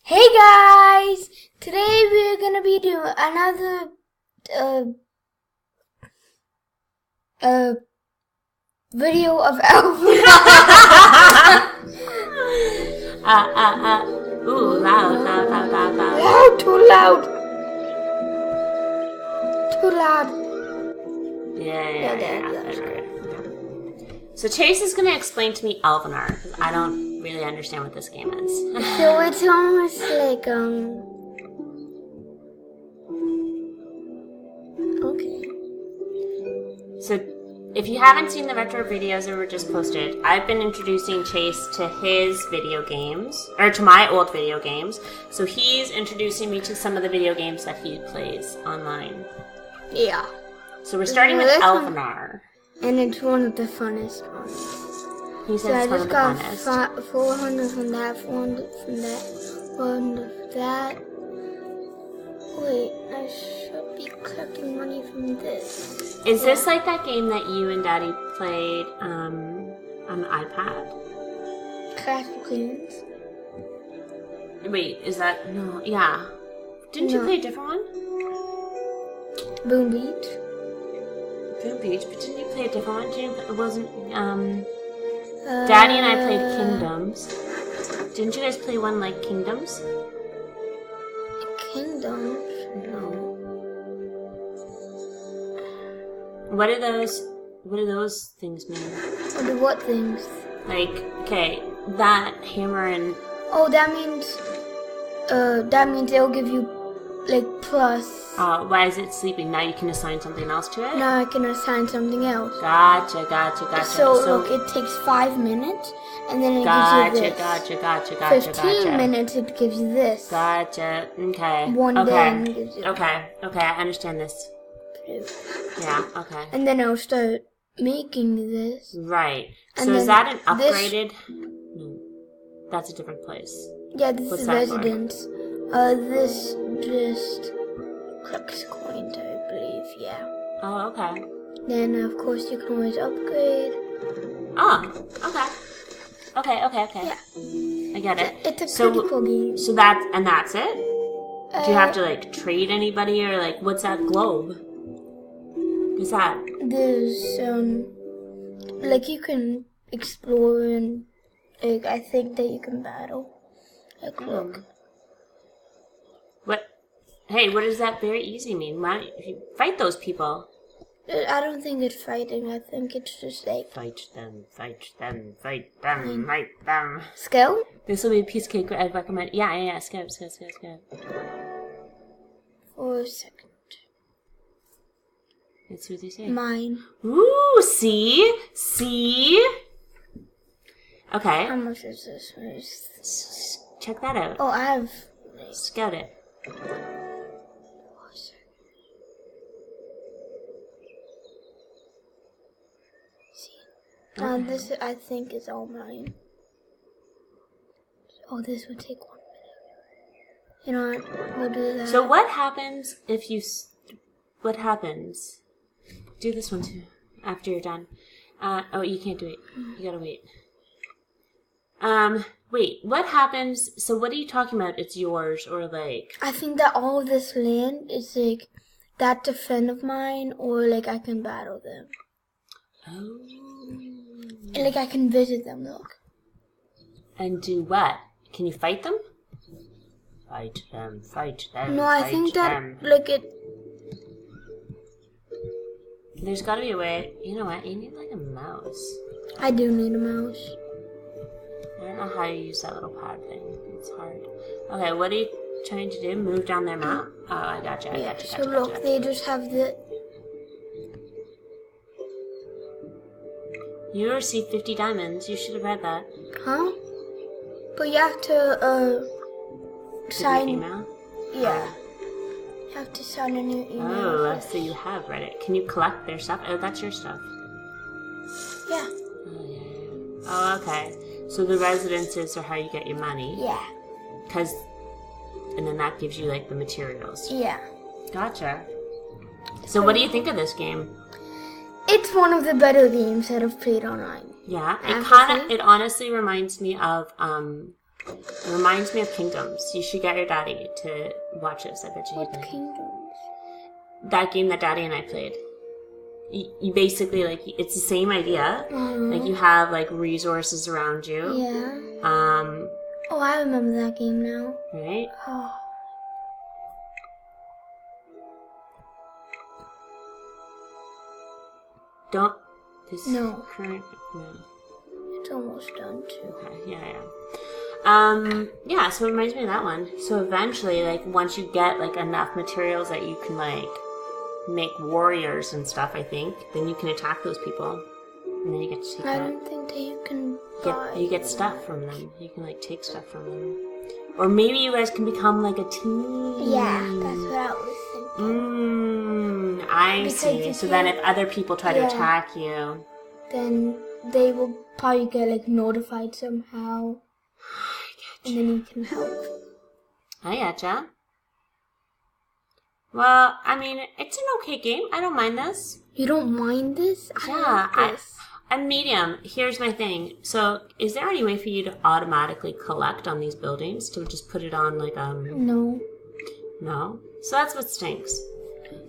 Hey guys! Today we're gonna be doing another video of Elvenar. Ooh, loud. Loud, too loud. Too loud. Yeah. So Chase is gonna explain to me Elvenar, because I don't really understand what this game is. So it's almost like, okay. So if you haven't seen the retro videos that were just posted, I've been introducing Chase to his video games, or to my old video games. So he's introducing me to some of the video games that he plays online. Yeah. So we're starting with Elvenar. And it's one of the funnest ones. He said So it's I one just of the got funnest. 400 from that, 400 from that, 400 from that. Wait, I should be collecting money from this. Is this like that game that you and Daddy played on the iPad? Clash of Clans? Wait, is that... No, yeah. Didn't you play a different one? Boom Beach? Boom Beach, but didn't you play a different one? It wasn't... Daddy and I played Kingdoms. Didn't you guys play one like Kingdoms? Kingdoms? No. What do those things mean? What things? Like, okay, that hammer and... Oh, that means they'll give you, like, plus. Why is it sleeping? Now you can assign something else to it? Now I can assign something else. Gotcha. So look, it takes 5 minutes, and then it gives you this. Gotcha. 15 minutes, it gives you this. Gotcha. Okay. One then gives you Okay, I understand this. Yeah, okay. And then I'll start making this. Right. And so is then that an upgraded... No. That's a different place. Yeah, this What's is that residence. This just collects coins, I believe, yeah. Oh, okay. Then, of course, you can always upgrade. Oh, okay. Yeah. I get it. It's a pretty cool game. So that's it? Do you have to, like, trade anybody, or, like, what's that globe? What's that? There's, like, you can explore and, like, I think that you can battle. Like, look. What? Hey, what does that very easy mean? Why don't you fight those people? I don't think it's fighting. I think it's just, like... Fight them. Skill? This will be a piece of cake I'd recommend. Yeah, skip. For a second. Let's see what they say. Mine. Ooh, see? Okay. How much is this? Check that out. Oh, I have... Scout it. See. This, I think, is all mine. Oh, this would take 1 minute. You know what? We'll do that. So what happens if you... What happens? Do this one too, after you're done. Oh, you can't do it. You gotta wait. Wait, what happens... So what are you talking about? It's yours, or like... I think that all of this land is, like, that's a friend of mine, or, like, I can battle them. Oh. And, like, I can visit them, look. And do what? Can you fight them? Fight them. No, I think that, like, it... There's gotta be a way... You know what? You need, like, a mouse. I do need a mouse. I don't know how you use that little pad thing. It's hard. Okay, what are you trying to do? Move down their map? Oh, I gotcha. So look, they just have the... You received 50 diamonds. You should have read that. Huh? But you have to, sign... Email? Yeah. You have to sign in your email. Oh, so you have read it. Can you collect their stuff? Oh, that's your stuff. Yeah. Oh, okay. So the residences are how you get your money. Yeah. And then that gives you, like, the materials. Yeah. Gotcha. So what do you think of this game? It's one of the better games that I've played online. Yeah. It honestly reminds me of It reminds me of Kingdoms. You should get your daddy to watch this. I bet you he'd What like it. kingdoms? That game that Daddy and I played. You basically, like, it's the same idea. Like, you have, like, resources around you. Yeah. Oh, I remember that game now. Right? Oh. Don't... This No. current... No. It's almost done too. Okay, yeah, so it reminds me of that one. So eventually, like, once you get, like, enough materials that you can, like, make warriors and stuff, I think, then you can attack those people. And then you get to take I that. don't think that you can buy. You get stuff from them. You can, like, take stuff from them. Or maybe you guys can become, like, a team. Yeah, that's what I was thinking. I Because see. you So then if other people try to Yeah. attack you... Then they will probably get like notified somehow. And then you can help. I gotcha. Well, I mean, it's an okay game. I don't mind this. You don't mind this? I like this. I'm medium. Here's my thing. So, is there any way for you to automatically collect on these buildings to just put it on like No. No. So that's what stinks.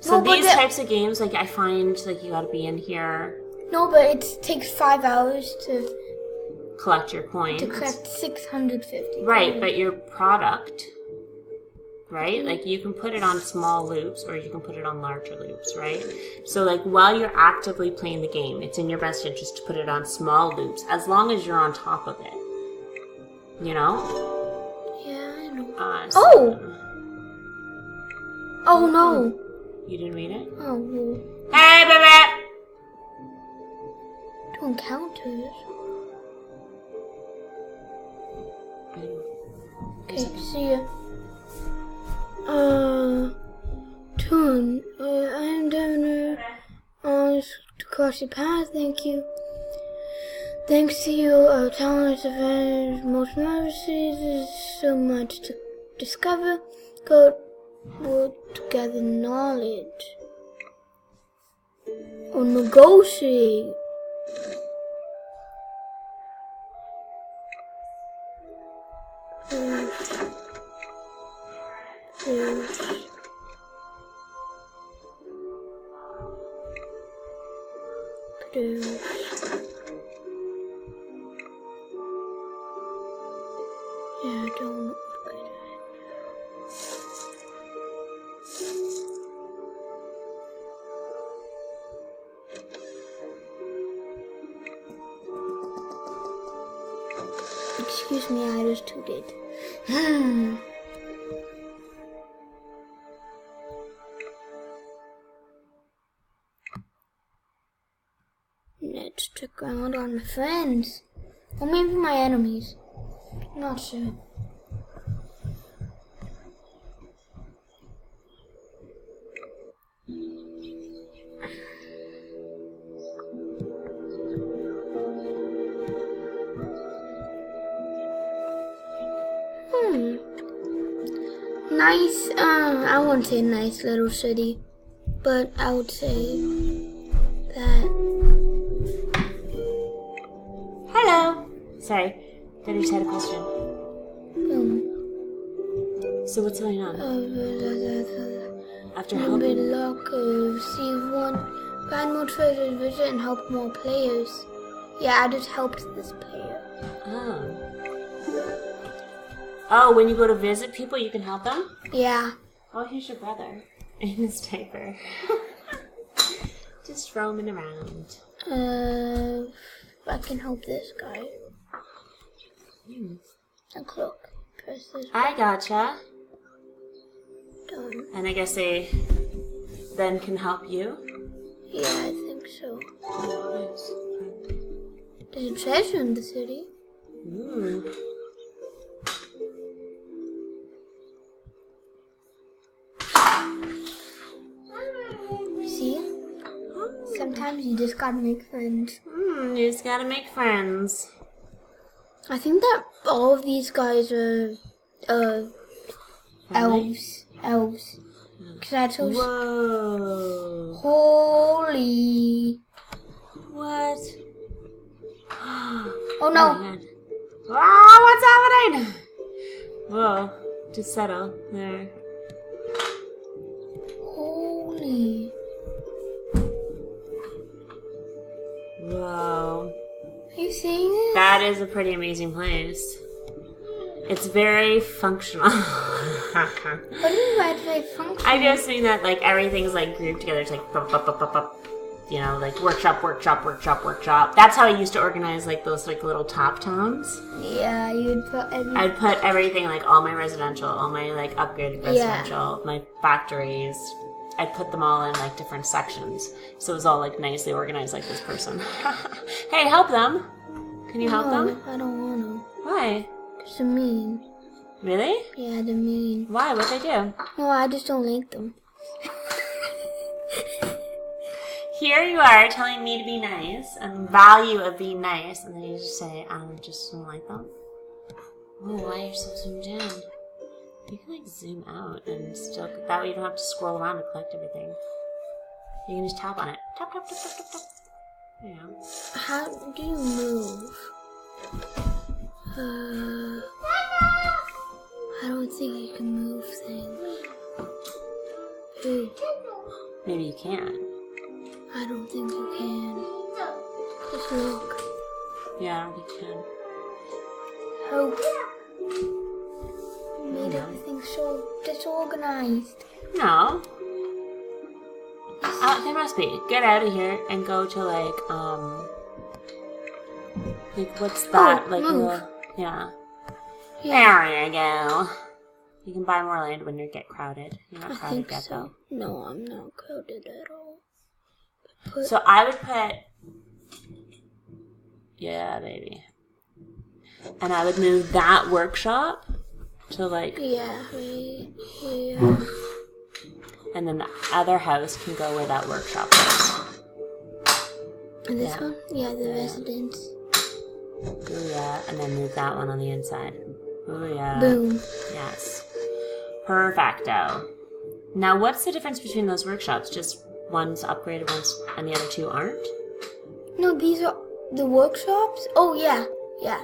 So No, but these types of games, like I find, like you got to be in here, No, but it takes 5 hours to collect your coins. collect 650. Right, but your product, right? Like you can put it on small loops or you can put it on larger loops, right? So like while you're actively playing the game, it's in your best interest to put it on small loops as long as you're on top of it. You know? Yeah, I know. So- Oh no! You didn't read it? Oh, well, Hey, baby! doing counters. Okay, see ya. Tune. I'm Elvenar. To cross your path, thank you. Thanks to you, talents of most novices, there's so much to discover. Go to gather knowledge. Or negotiate. Produce. Yeah, I don't upgrade it. Excuse me, I just took it. Let's check around on my friends. Or maybe my enemies. Not sure. Nice, I wouldn't say nice little city, but I would say that. Hello. Sorry, Daddy just had a question. So what's going on? After Good helping? luck, receive one. Find more treasures, visit, and help more players. Yeah, I just helped this player. Oh, when you go to visit people, you can help them? Yeah. Oh, here's your brother in his diaper. Just roaming around. I can help this guy. Look, look. Press this. I gotcha. Done. And I guess they then can help you? Yeah, I think so. Oh, nice. There's a treasure in the city. Ooh. See? Sometimes you just gotta make friends. You just gotta make friends. I think that all of these guys are, elves. Elves. Cause I chose. Whoa. Holy. What? Oh no. Ah, what's happening? Whoa. Just settle. There. Holy. Whoa. Are you seeing it? That is a pretty amazing place. It's very functional. What do you mean by it's very functional? I just mean that like everything's like grouped together. It's like you know, like workshop. That's how I used to organize like those like little top towns. Yeah, you'd put I'd put everything like all my residential, all my like upgraded residential, my factories. I'd put them all in like different sections, so it was all like nicely organized, like this person. Hey, help them. Can you help them? I don't want to. Why? Because they're mean. Really? Yeah, they're mean. Why? What'd they do? No, I just don't like them. Here you are telling me to be nice and value of being nice, and then you just say, I just don't like them. Oh, why are you so zoomed in? You can like zoom out and still, that way you don't have to scroll around to collect everything. You can just tap on it. Tap. There you go. How do you move? I don't think you can move things. Hey, Maybe you can. I don't think you can. Just look. Yeah, I don't think you can. How? You made everything so disorganized. No. There must be. Get out of here and go to like what's that? Oh, like move. little, yeah. There you go. You can buy more land when you get crowded. You're not I crowded think yet so. though. No, I'm not crowded at all. So I would put, yeah, baby. And I would move that workshop to like, Yeah, right here. and then the other house can go where that workshop is. And this one? Yeah, the residence. Ooh, yeah. And then move that one on the inside. Ooh, yeah. Boom. Yes. Perfecto. Now, what's the difference between those workshops? Just one's upgraded, and the other two aren't? No, these are the workshops? Oh, yeah. Yeah.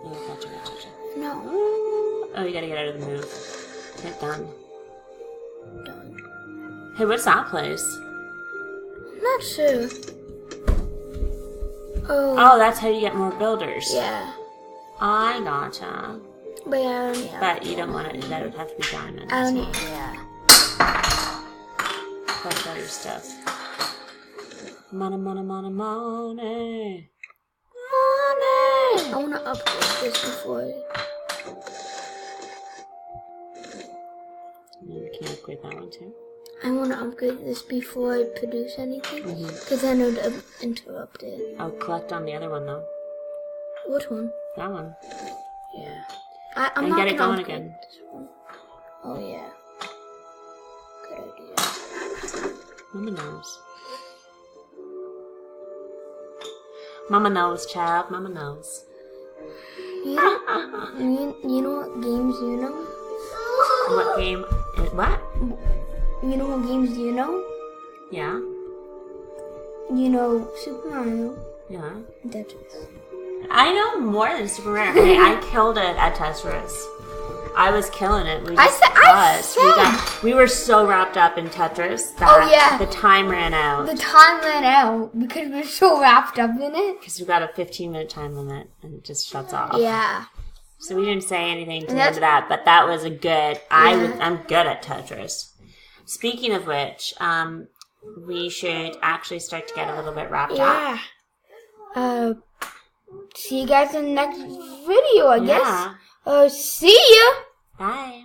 Oh, gotcha. No. Oh, you gotta get out of the move. Hit done. Done. Hey, what's that place? I'm not sure. Oh, that's how you get more builders. Yeah. I gotcha. But yeah, I don't have But you don't want it, that would have to be diamonds. I don't need, yeah. Collect all your stuff. Money. Money! I want to upgrade this before. You can upgrade that one too. I want to upgrade this before I produce anything. Because then it would interrupt it. I'll collect on the other one though. Which one? That one. Yeah. I'm And not get it gonna going upgrade again. this one. Oh, yeah. Good idea. Mama knows. Mama knows, child. Mama knows. You know what games you know? What game? What? You know what games do you know? Yeah. You know Super Mario Yeah. and Tetris. I know more than Super Mario. Hey, I killed it at Tetris. I was killing it. We were so wrapped up in Tetris that the time ran out. The time ran out because we were so wrapped up in it. Because we got a 15-minute time limit and it just shuts off. Yeah. So we didn't say anything to the end of that, but that was a good. I'm good at Tetris. Speaking of which, we should actually start to get a little bit wrapped up. Yeah. See you guys in the next video, I guess. See ya. Bye.